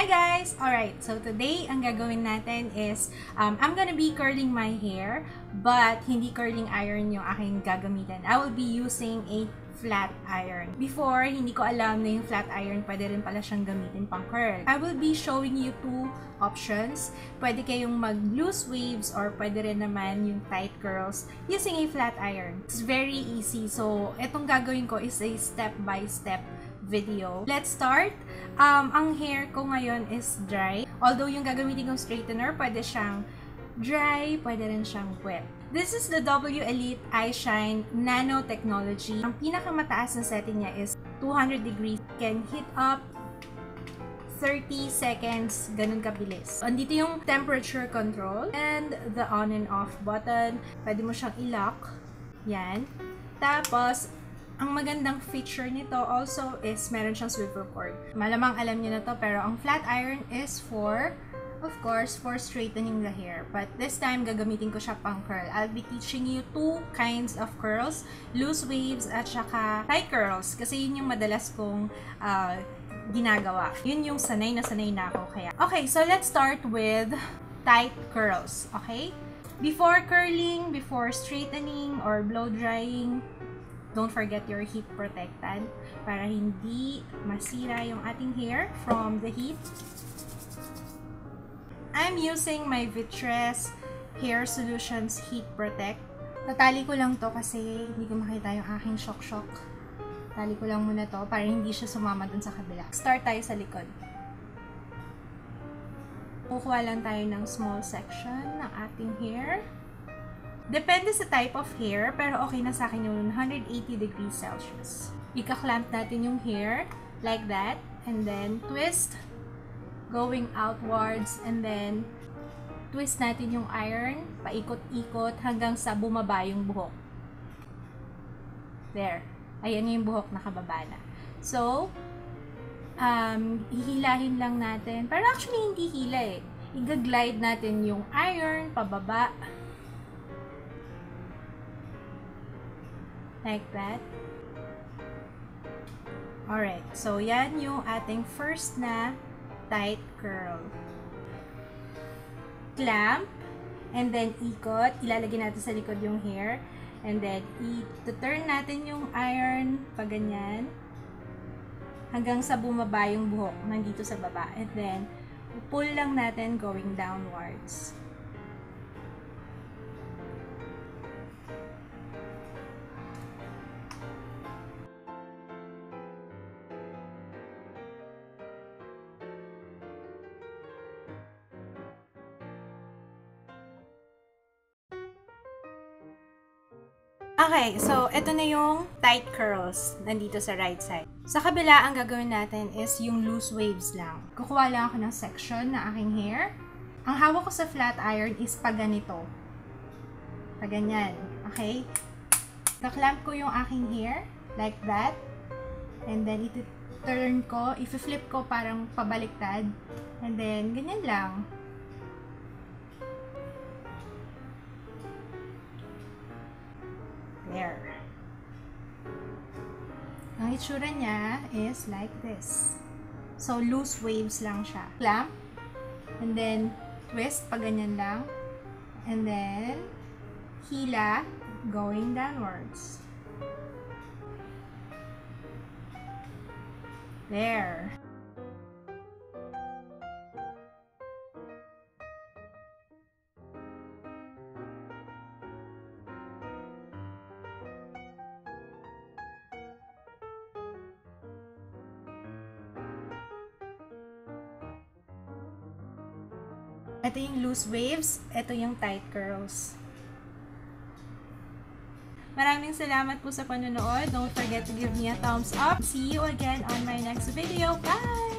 Hi guys! Alright, so today, ang gagawin natin is, I'm gonna be curling my hair, but hindi curling iron yung aking gagamitin. I will be using a flat iron. Before, hindi ko alam na yung flat iron pwede rin pala siyang gamitin pang curl. I will be showing you two options. Pwede kayong mag loose waves or pwede rin naman yung tight curls using a flat iron. It's very easy. So, itong gagawin ko is a step-by-step video. Let's start. Ang hair ko ngayon is dry. Although yung gagamitin kong straightener, pwede siyang dry, pwede rin siyang wet. This is the W Elite iShine Nano Technology. Ang pinakamataas na setting niya is 200 degrees. Can heat up 30 seconds, ganun kabilis. Andito yung temperature control and the on and off button. Pwede mo siyang i-lock. Yan. Tapos, ang magandang feature nito also is meron siyang swivel cord. Malamang alam niyo na to, pero ang flat iron is for, of course, for straightening the hair. But this time, gagamitin ko siya pang curl. I'll be teaching you two kinds of curls, loose waves at saka tight curls. Kasi yun yung madalas kong ginagawa. Yun yung sanay na ako kaya. Okay, so let's start with tight curls. Okay? Before curling, before straightening or blow drying, don't forget your heat protectant para hindi masira yung ating hair from the heat. I'm using my Vitress Hair Solutions Heat Protect. Tatali ko lang to kasi hindi ko makita yung aking shock. Tali ko lang muna to para hindi siya sumama dun sa kabila. Start tayo sa likod. Kukuha lang tayo ng small section ng ating hair. Depende sa type of hair, pero okay na sa akin yung 180 degrees Celsius. Ika-clamp natin yung hair, like that, and then twist, going outwards, and then twist natin yung iron, paikot-ikot, hanggang sa bumaba yung buhok. There. Ayan yung buhok nakababa na. So, hihilahin lang natin, pero actually hindi hila eh. Iga-glide natin yung iron, pababa, like that. Alright, so yan yung ating first na tight curl. Clamp, and then ikot. Ilalagay natin sa likod yung hair. And then, i-turn natin yung iron, pag ganyan, hanggang sa bumaba yung buhok, nandito sa baba. And then, pull lang natin going downwards. Okay, so ito na yung tight curls nandito sa right side. Sa kabila, ang gagawin natin is yung loose waves lang. Kukuha lang ako ng section na aking hair. Ang hawak ko sa flat iron is pag ganito. Pag ganyan. Okay? Kaklamp ko yung aking hair like that. And then, iti-turn ko. I-flip ko parang pabaliktad. And then, ganyan lang. There. Ang itsura niya is like this. So, loose waves lang siya. Clamp. And then, twist. Pag ganyan lang. And then, hila. Going downwards. There. Ito yung loose waves, ito yung tight curls. Maraming salamat po sa panonood. Don't forget to give me a thumbs up. See you again on my next video. Bye!